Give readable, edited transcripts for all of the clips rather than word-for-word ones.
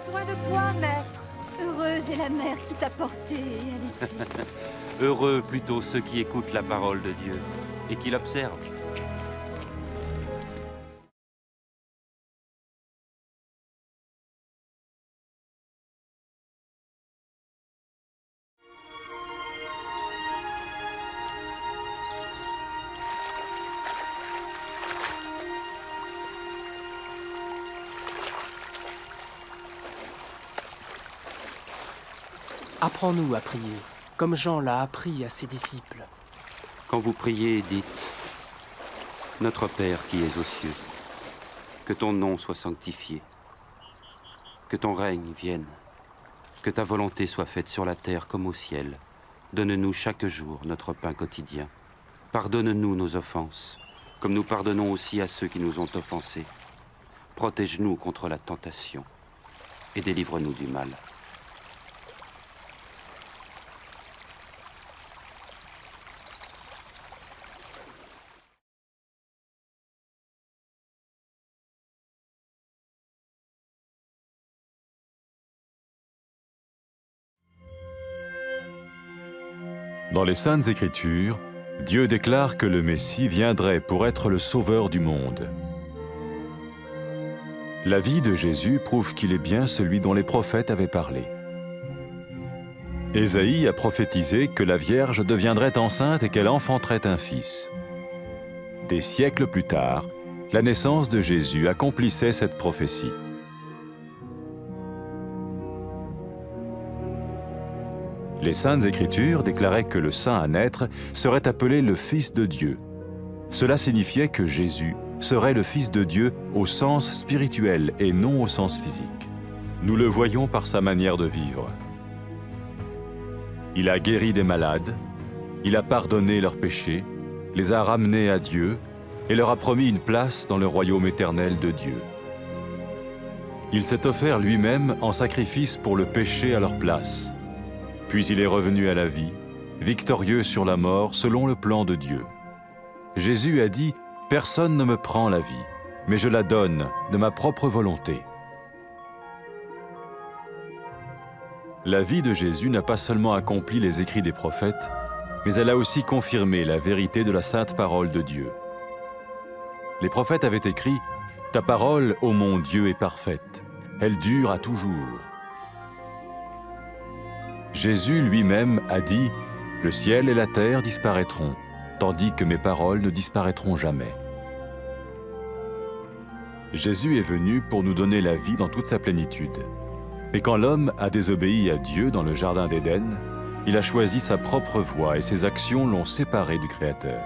besoin de toi, maître. Heureuse est la mère qui t'a porté et allaitée. Heureux plutôt ceux qui écoutent la parole de Dieu et qui l'observent. Apprends-nous à prier, comme Jean l'a appris à ses disciples. Quand vous priez, dites « Notre Père qui es aux cieux, que ton nom soit sanctifié, que ton règne vienne, que ta volonté soit faite sur la terre comme au ciel. Donne-nous chaque jour notre pain quotidien. Pardonne-nous nos offenses, comme nous pardonnons aussi à ceux qui nous ont offensés. Protège-nous contre la tentation et délivre-nous du mal. » Dans les Saintes Écritures, Dieu déclare que le Messie viendrait pour être le sauveur du monde. La vie de Jésus prouve qu'il est bien celui dont les prophètes avaient parlé. Ésaïe a prophétisé que la Vierge deviendrait enceinte et qu'elle enfanterait un fils. Des siècles plus tard, la naissance de Jésus accomplissait cette prophétie. Les Saintes Écritures déclaraient que le saint à naître serait appelé le Fils de Dieu. Cela signifiait que Jésus serait le Fils de Dieu au sens spirituel et non au sens physique. Nous le voyons par sa manière de vivre. Il a guéri des malades, il a pardonné leurs péchés, les a ramenés à Dieu et leur a promis une place dans le royaume éternel de Dieu. Il s'est offert lui-même en sacrifice pour le péché à leur place. Puis il est revenu à la vie, victorieux sur la mort selon le plan de Dieu. Jésus a dit « Personne ne me prend la vie, mais je la donne de ma propre volonté. » La vie de Jésus n'a pas seulement accompli les écrits des prophètes, mais elle a aussi confirmé la vérité de la sainte parole de Dieu. Les prophètes avaient écrit « Ta parole, ô mon Dieu, est parfaite, elle dure à toujours. » Jésus lui-même a dit « Le ciel et la terre disparaîtront, tandis que mes paroles ne disparaîtront jamais. » Jésus est venu pour nous donner la vie dans toute sa plénitude. Et quand l'homme a désobéi à Dieu dans le jardin d'Éden, il a choisi sa propre voie et ses actions l'ont séparé du Créateur.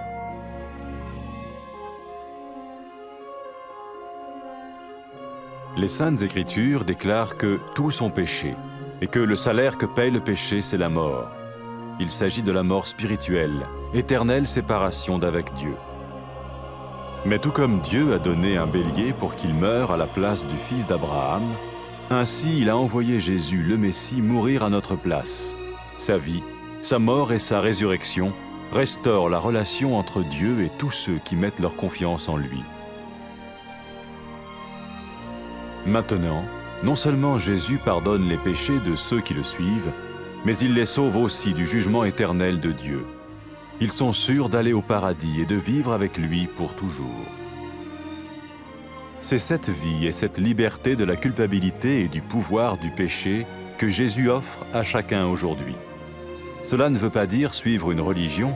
Les Saintes Écritures déclarent que tous ont péché et que le salaire que paye le péché, c'est la mort. Il s'agit de la mort spirituelle, éternelle séparation d'avec Dieu. Mais tout comme Dieu a donné un bélier pour qu'il meure à la place du fils d'Abraham, ainsi il a envoyé Jésus, le Messie, mourir à notre place. Sa vie, sa mort et sa résurrection restaurent la relation entre Dieu et tous ceux qui mettent leur confiance en lui. Maintenant, non seulement Jésus pardonne les péchés de ceux qui le suivent, mais il les sauve aussi du jugement éternel de Dieu. Ils sont sûrs d'aller au paradis et de vivre avec lui pour toujours. C'est cette vie et cette liberté de la culpabilité et du pouvoir du péché que Jésus offre à chacun aujourd'hui. Cela ne veut pas dire suivre une religion,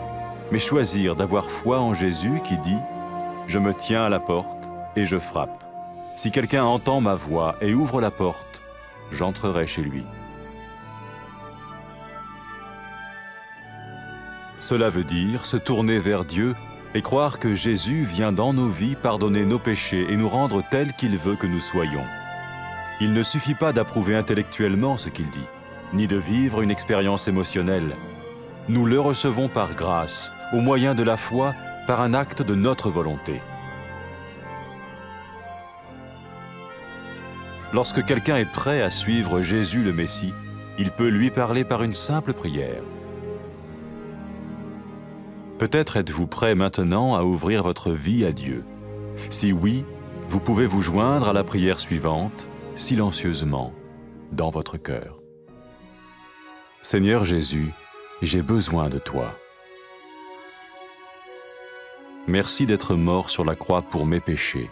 mais choisir d'avoir foi en Jésus qui dit « Je me tiens à la porte et je frappe. Si quelqu'un entend ma voix et ouvre la porte, j'entrerai chez lui. » Cela veut dire se tourner vers Dieu et croire que Jésus vient dans nos vies pardonner nos péchés et nous rendre tels qu'il veut que nous soyons. Il ne suffit pas d'approuver intellectuellement ce qu'il dit, ni de vivre une expérience émotionnelle. Nous le recevons par grâce, au moyen de la foi, par un acte de notre volonté. Lorsque quelqu'un est prêt à suivre Jésus le Messie, il peut lui parler par une simple prière. Peut-être êtes-vous prêt maintenant à ouvrir votre vie à Dieu. Si oui, vous pouvez vous joindre à la prière suivante, silencieusement. dans votre cœur. Seigneur Jésus, j'ai besoin de toi. Merci d'être mort sur la croix pour mes péchés.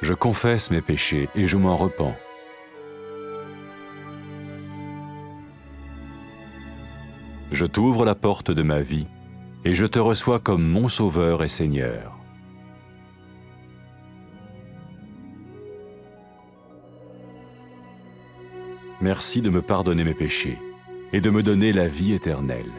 Je confesse mes péchés et je m'en repens. Je t'ouvre la porte de ma vie et je te reçois comme mon Sauveur et Seigneur. Merci de me pardonner mes péchés et de me donner la vie éternelle.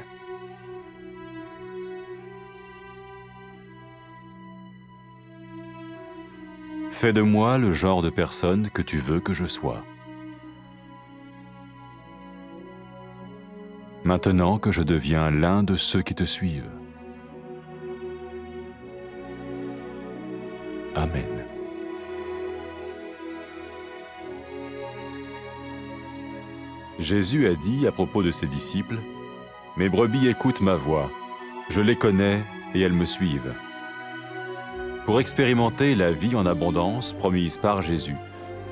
Fais de moi le genre de personne que tu veux que je sois. Maintenant que je deviens l'un de ceux qui te suivent. Amen. Jésus a dit à propos de ses disciples, « Mes brebis écoutent ma voix, je les connais et elles me suivent. » Pour expérimenter la vie en abondance promise par Jésus,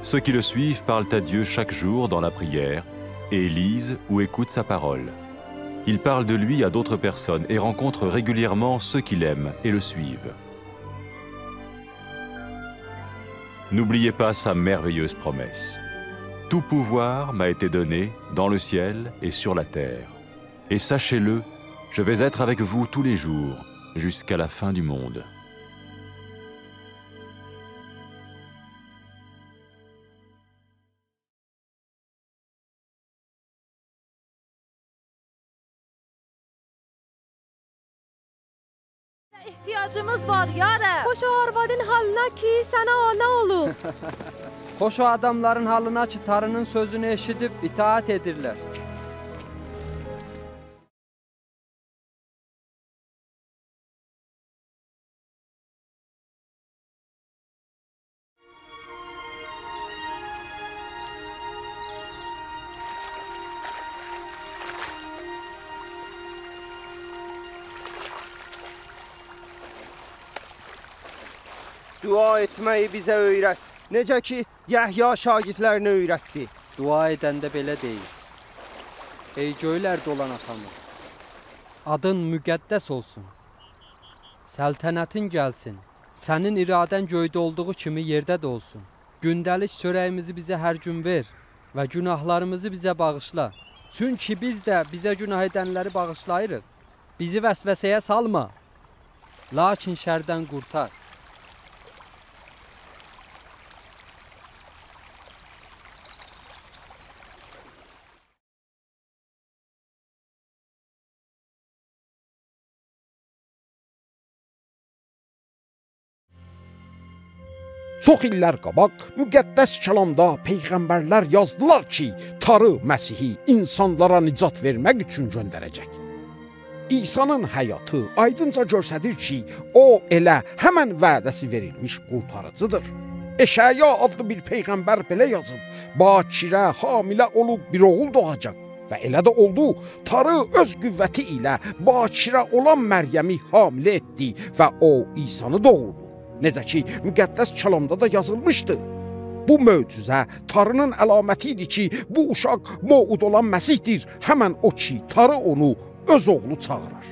ceux qui le suivent parlent à Dieu chaque jour dans la prière et lisent ou écoutent sa parole. Ils parlent de lui à d'autres personnes et rencontrent régulièrement ceux qui l'aiment et le suivent. N'oubliez pas sa merveilleuse promesse. Tout pouvoir m'a été donné dans le ciel et sur la terre. Et sachez-le, je vais être avec vous tous les jours, jusqu'à la fin du monde. İhtiyacımız var yarəm. Xoş o arvadın halına ki, sənə ana olub. Xoş o adamların halına ki, tarının sözünü eşidib itaat edirlər. Dua etməyi bizə öyrət. Necə ki, Yəhya şagirdlərinə öyrətdi. Dua edəndə belə deyil. Ey göylərdə olan atamız, adın müqəddəs olsun. Səltənətin gəlsin. Sənin iradən göydə olduğu kimi yerdə də olsun. Gündəlik çörəyimizi bizə hər gün ver və günahlarımızı bizə bağışla. Çünki biz də bizə günah edənləri bağışlayırıq. Bizi vəsvəsəyə salma, lakin şərdən qurtar. Çox illər qabaq müqəddəs kəlamda peyğəmbərlər yazdılar ki, Tarı Məsihi insanlara nicat vermək üçün göndərəcək. İsa'nın həyatı aydınca göstərir ki, o elə həmən vədəsi verilmiş qurtarıcıdır. Eşaya adlı bir peyğəmbər belə yazıb, bakirə, hamilə olub bir oğul doğacaq. Və elə də oldu, Tarı öz qüvvəti ilə bakirə olan Məryəmi hamilə etdi və o İsa'nı doğurdu. Necə ki, müqəddəs kəlamda da yazılmışdı. Bu möcüzə Tarının əlaməti idi ki, bu uşaq Moud olan Məsihdir. Həmən o ki, Tarı onu öz oğlu çağırır.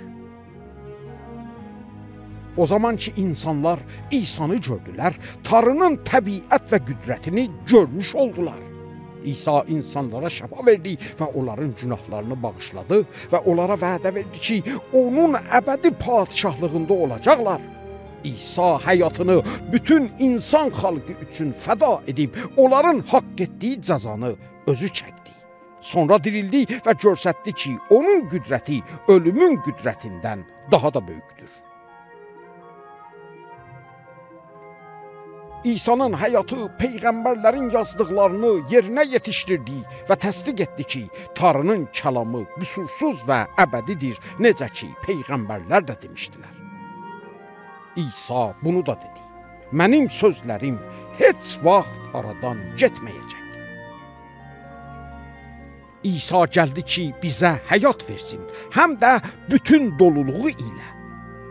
O zaman ki, insanlar İsa'nı gördülər, Tarının təbiət və qüdrətini görmüş oldular. İsa insanlara şəfa verdi və onların günahlarını bağışladı və onlara vədə verdi ki, onun əbədi padişahlığında olacaqlar. İsa həyatını bütün insan xalqı üçün fəda edib, onların haqq etdiyi cəzanı özü çəkdi. Sonra dirildi və göstərdi ki, onun qüdrəti ölümün qüdrətindən daha da böyükdür. İsa'nın həyatı peyğəmbərlərin yazdıqlarını yerinə yetişdirdi və təsdiq etdi ki, Tarının kəlamı qüsursuz və əbədidir, necə ki, peyğəmbərlər də demişdilər. İsa bunu da dedi, mənim sözlərim heç vaxt aradan getməyəcək. İsa gəldi ki, bizə həyat versin, həm də bütün doluluğu ilə.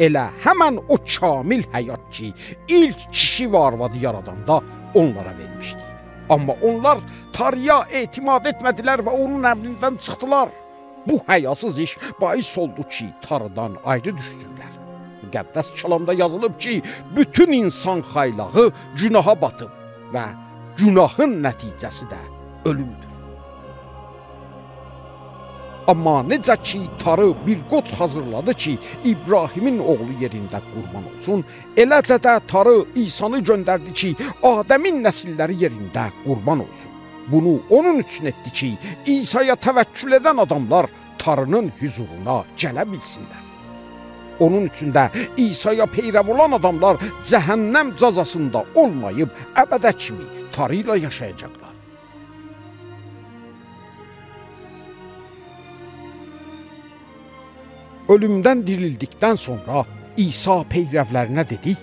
elə həmən o kamil həyat ki, ilk kişi və arvadı yaradanda onlara vermişdi. Amma onlar Tanrıya etimad etmədilər və onun əmrindən çıxdılar. Bu həyasız iş bais oldu ki, Tanrıdan ayrı düşsünlər. Müqəddəs kəlamda yazılıb ki, bütün insan xaylağı günaha batıb və günahın nəticəsi də ölümdür. Amma necə ki, Tanrı bir qoç hazırladı ki, İbrahimin oğlu yerində qurban olsun, eləcə də Tanrı İsanı göndərdi ki, Adəmin nəsilləri yerində qurban olsun. Bunu onun üçün etdi ki, İsa'ya təvəkkül edən adamlar Tanrının hüzuruna gələ bilsinlər. Onun üçün də İsa'ya peyrəv olan adamlar cəhənnəm cəzasında olmayıb, əbədə kimi Tanrı ilə yaşayacaqlar. Ölümdən dirildikdən sonra İsa peyrəvlərinə dedi,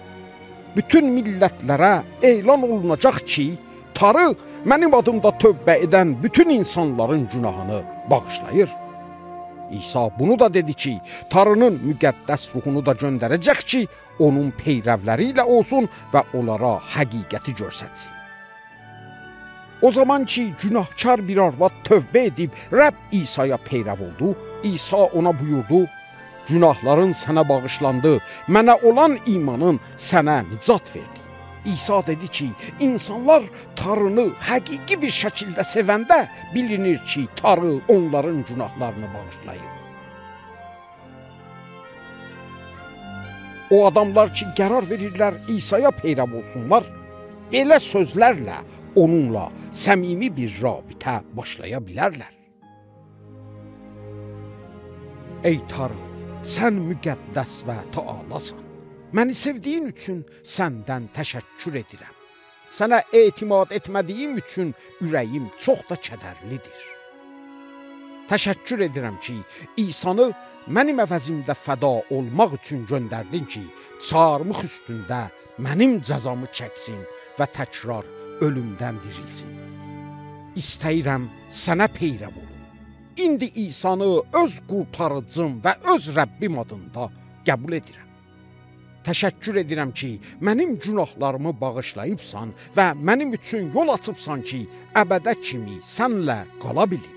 bütün millətlərə elan olunacaq ki, Tanrı mənim adımda tövbə edən bütün insanların günahını bağışlayır. İsa bunu da dedi ki, Tanrının müqəddəs ruhunu da göndərəcək ki, onun peyrəvləri ilə olsun və onlara həqiqəti göstərsin. O zaman ki, günahkar bir arvad tövbə edib Rəbb İsa'ya peyrəv oldu, İsa ona buyurdu, günahların sənə bağışlandı, mənə olan imanın sənə nicat verdi. İsa dedi ki, insanlar Tanrını həqiqi bir şəkildə sevəndə bilinir ki, Tanrı onların günahlarını bağışlayır. O adamlar ki, qərar verirlər İsa'ya peyrəv olsunlar, belə sözlərlə onunla səmimi bir rabitə başlaya bilərlər. Ey Tanrı, sən müqəddəs və taalasan. Məni sevdiyin üçün səndən təşəkkür edirəm. Sənə etimad etmədiyim üçün ürəyim çox da kədərlidir. Təşəkkür edirəm ki, İsanı mənim əvəzimdə fəda olmaq üçün göndərdin ki, çarmıx üstündə mənim cəzamı çəksin və təkrar ölümdən dirilsin. İstəyirəm sənə peyrəv olum. İndi İsanı öz qurtarıcım və öz Rəbbim adında qəbul edirəm. Təşəkkür edirəm ki, mənim günahlarımı bağışlayıbsan və mənim üçün yol açıbsan ki, əbədə kimi sənlə qala bilim.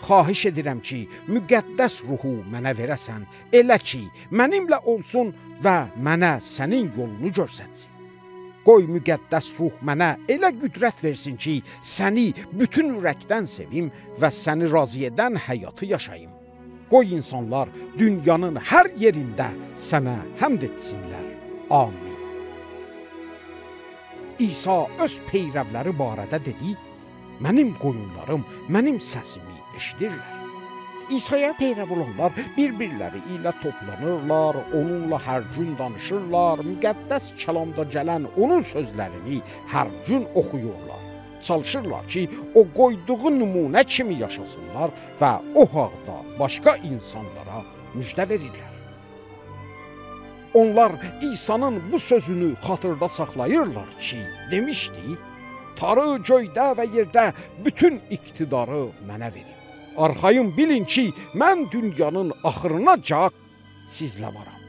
Xahiş edirəm ki, müqəddəs ruhu mənə verəsən, elə ki, mənimlə olsun və mənə sənin yolunu göstərsin. Qoy müqəddəs ruh mənə elə qüdrət versin ki, səni bütün ürəkdən sevim və səni razı edən həyatı yaşayım. Qoy insanlar dünyanın hər yerində sənə həmd etsinlər. Amin. İsa öz peyrəvləri barədə dedi, mənim qoyunlarım mənim səsimi eşidirlər. İsa'ya peyrəv olanlar bir-birləri ilə toplanırlar, onunla hər gün danışırlar, müqəddəs kəlamda gələn onun sözlərini hər gün oxuyurlar. Çalışırlar ki, o qoyduğu nümunə kimi yaşasınlar və o haqda başqa insanlara müjdə verirlər. Onlar İsa'nın bu sözünü xatırda saxlayırlar ki, demişdi, Tanrı göydə və yerdə bütün iqtidarı mənə verib. Arxayın bilin ki, mən dünyanın axırınacan sizlə varam.